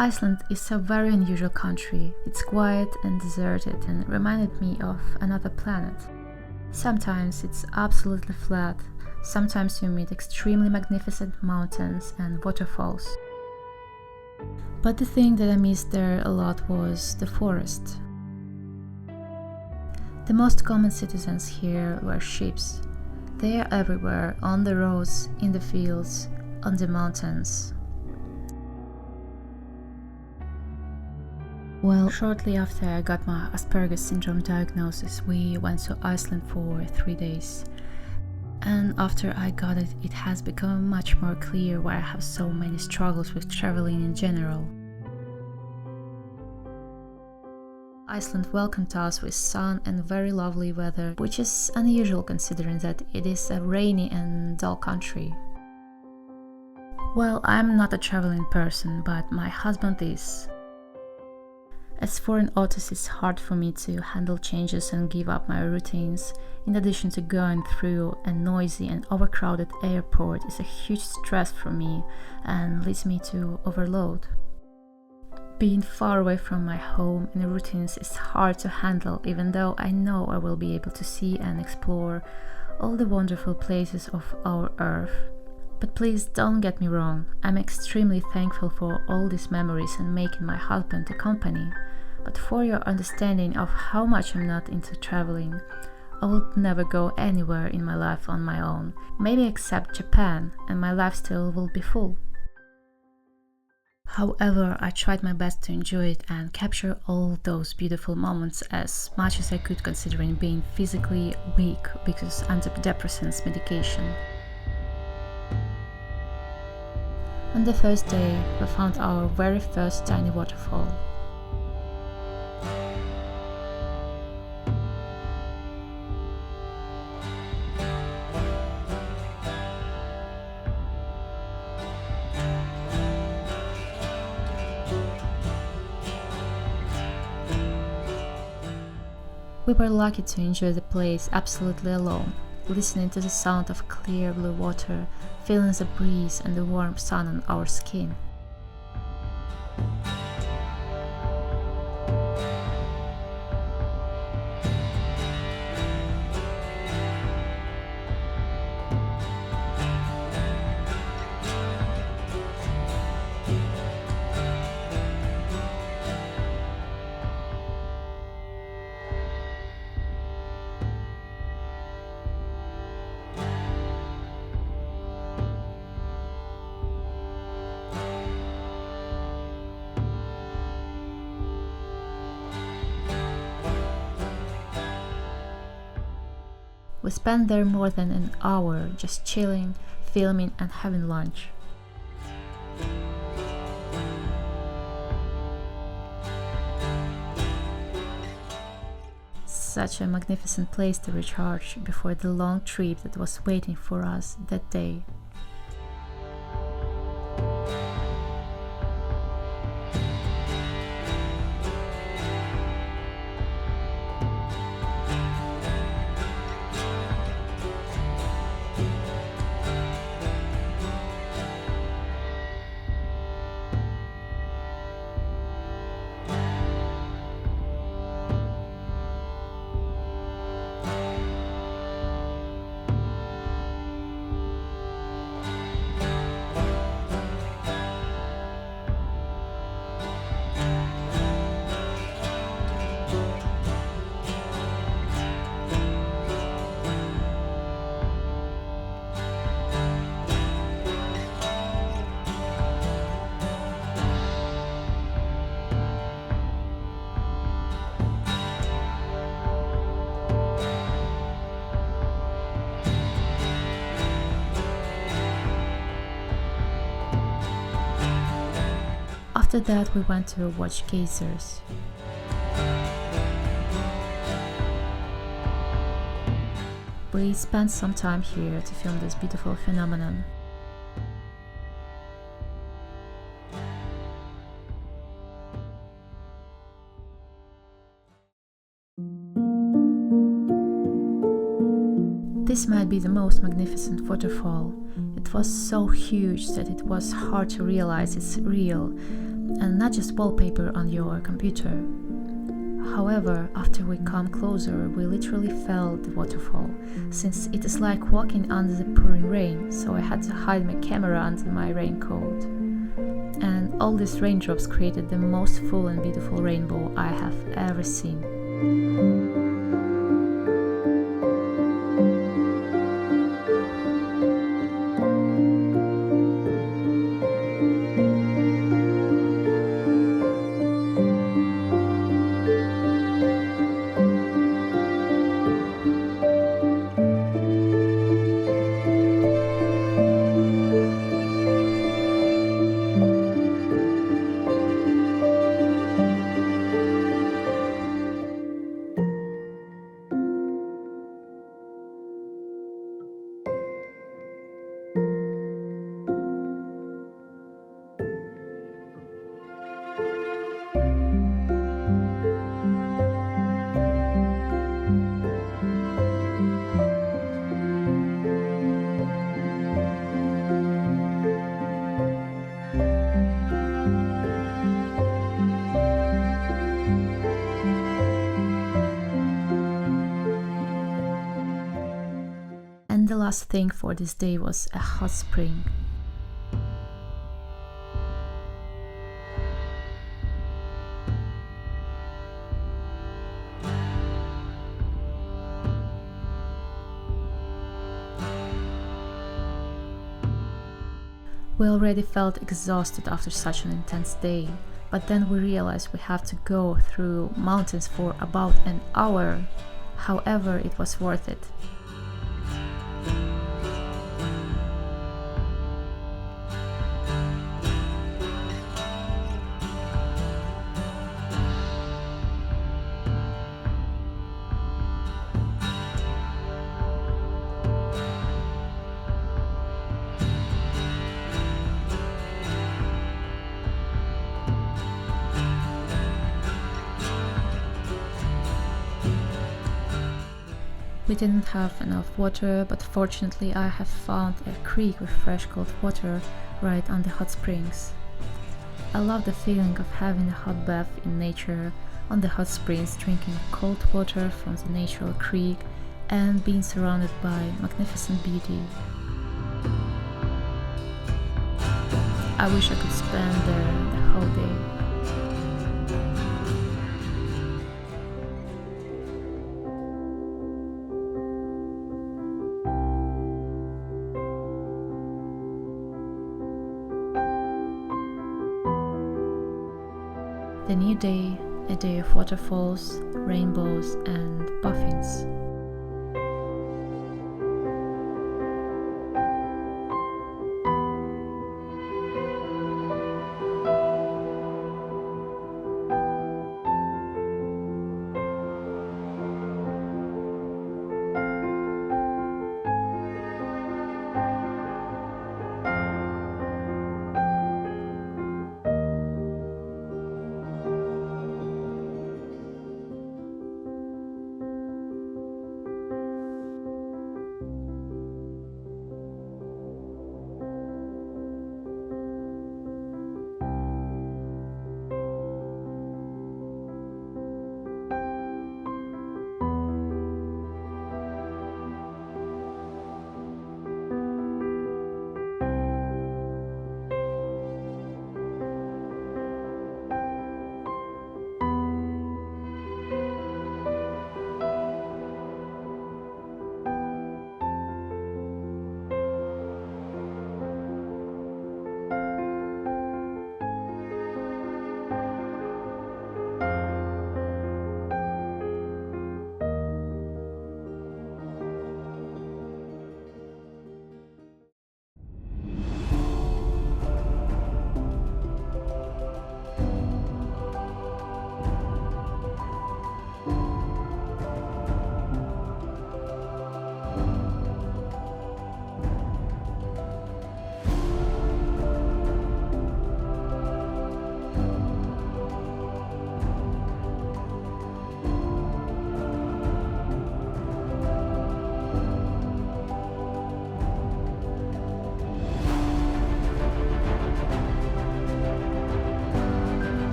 Iceland is a very unusual country. It's quiet and deserted and reminded me of another planet. Sometimes it's absolutely flat, sometimes you meet extremely magnificent mountains and waterfalls. But the thing that I missed there a lot was the forest. The most common citizens here were sheep. They are everywhere, on the roads, in the fields, on the mountains. Well, shortly after I got my Asperger's syndrome diagnosis, we went to Iceland for 3 days. And after I got it, it has become much more clear why I have so many struggles with traveling in general. Iceland welcomed us with sun and very lovely weather, which is unusual considering that it is a rainy and dull country. Well, I'm not a traveling person, but my husband is. As foreign artist, it's hard for me to handle changes and give up my routines. In addition to going through a noisy and overcrowded airport is a huge stress for me and leads me to overload. Being far away from my home and routines is hard to handle, even though I know I will be able to see and explore all the wonderful places of our Earth. But please don't get me wrong, I'm extremely thankful for all these memories and making my husband a company. But for your understanding of how much I'm not into traveling, I would never go anywhere in my life on my own, maybe except Japan, and my life still will be full. However, I tried my best to enjoy it and capture all those beautiful moments as much as I could, considering being physically weak because antidepressants medication. On the first day, we found our very first tiny waterfall. We were lucky to enjoy the place absolutely alone, listening to the sound of clear blue water, feeling the breeze and the warm sun on our skin. We spent there more than an hour just chilling, filming and having lunch. Such a magnificent place to recharge before the long trip that was waiting for us that day. After that, we went to watch geysers. We spent some time here to film this beautiful phenomenon. This might be the most magnificent waterfall. It was so huge that it was hard to realize it's real, and not just wallpaper on your computer. However, after we come closer, we literally felt the waterfall, since it is like walking under the pouring rain, so I had to hide my camera under my raincoat. And all these raindrops created the most full and beautiful rainbow I have ever seen. And the last thing for this day was a hot spring. We already felt exhausted after such an intense day, but then we realized we have to go through mountains for about an hour. However, it was worth it. We didn't have enough water, but fortunately I have found a creek with fresh cold water right on the hot springs. I love the feeling of having a hot bath in nature on the hot springs, drinking cold water from the natural creek and being surrounded by magnificent beauty. I wish I could spend there the whole day. The new day, a day of waterfalls, rainbows, and puffins.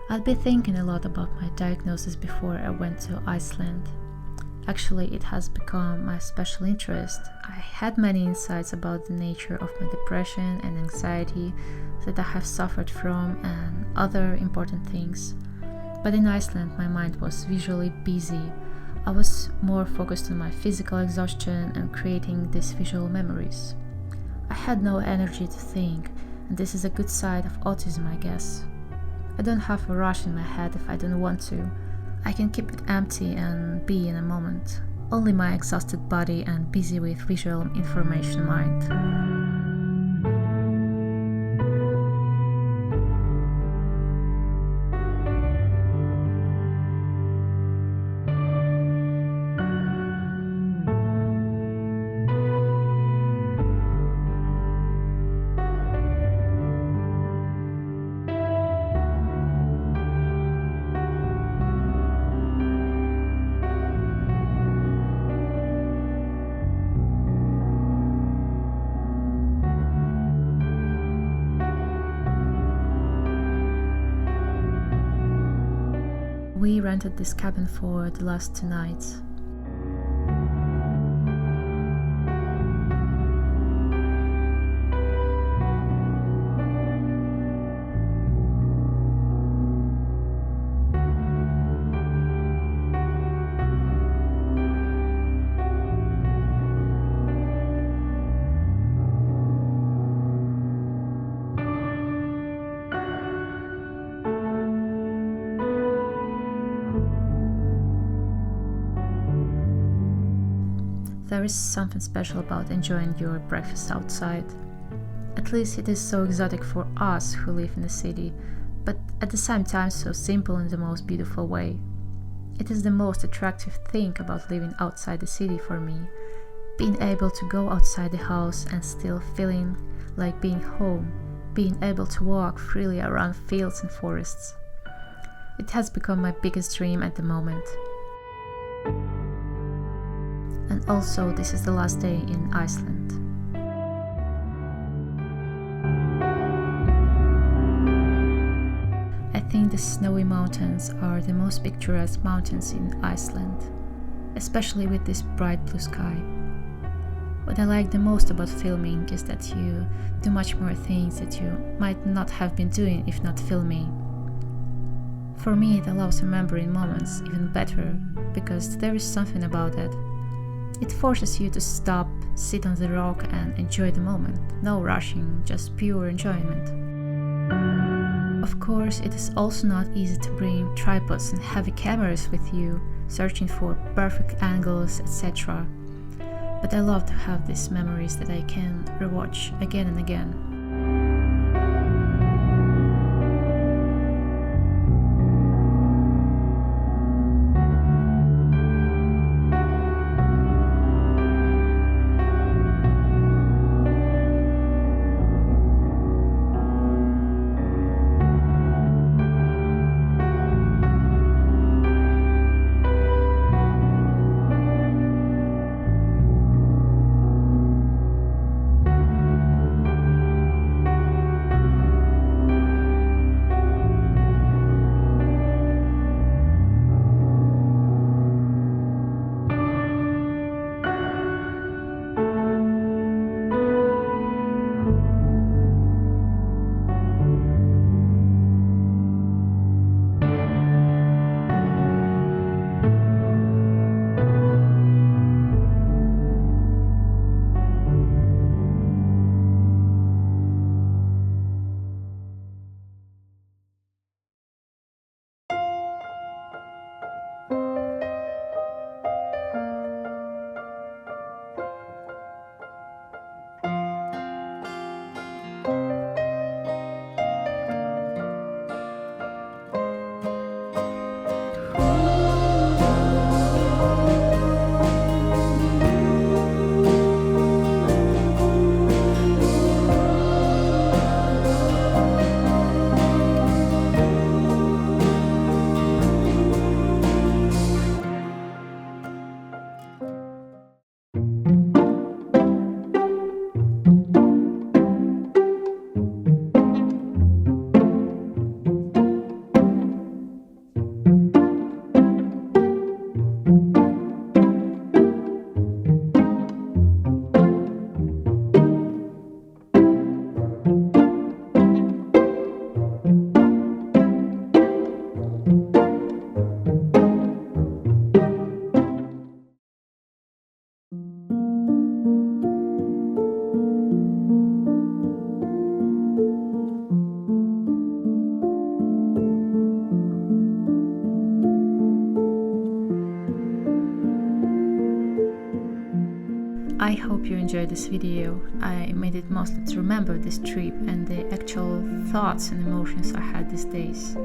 I'd been thinking a lot about my diagnosis before I went to Iceland. Actually, it has become my special interest. I had many insights about the nature of my depression and anxiety that I have suffered from and other important things. But in Iceland, my mind was visually busy. I was more focused on my physical exhaustion and creating these visual memories. I had no energy to think, and this is a good side of autism, I guess. I don't have a rush in my head if I don't want to. I can keep it empty and be in a moment. Only my exhausted body and busy with visual information mind. We rented this cabin for the last 2 nights. There is something special about enjoying your breakfast outside. At least it is so exotic for us who live in the city, but at the same time so simple in the most beautiful way. It is the most attractive thing about living outside the city for me, being able to go outside the house and still feeling like being home, being able to walk freely around fields and forests. It has become my biggest dream at the moment. And also, this is the last day in Iceland. I think the snowy mountains are the most picturesque mountains in Iceland, especially with this bright blue sky. What I like the most about filming is that you do much more things that you might not have been doing if not filming. For me, it allows remembering moments even better, because there is something about it. It forces you to stop, sit on the rock and enjoy the moment. No rushing, just pure enjoyment. Of course, it is also not easy to bring tripods and heavy cameras with you, searching for perfect angles, etc. But I love to have these memories that I can rewatch again and again. I hope you enjoyed this video. I made it mostly to remember this trip and the actual thoughts and emotions I had these days.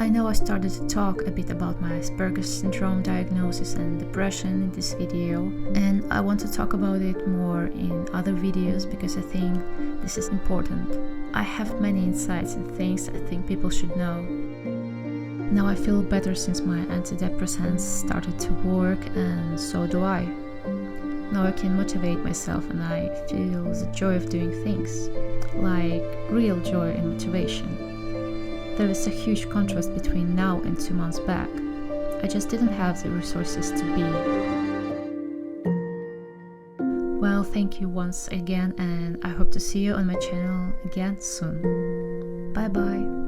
I know I started to talk a bit about my Asperger's syndrome diagnosis and depression in this video, and I want to talk about it more in other videos because I think this is important. I have many insights and things I think people should know. Now I feel better since my antidepressants started to work, and so do I. Now I can motivate myself and I feel the joy of doing things, like real joy and motivation. There is a huge contrast between now and 2 months back. I just didn't have the resources to be. Well, thank you once again, and I hope to see you on my channel again soon. Bye bye.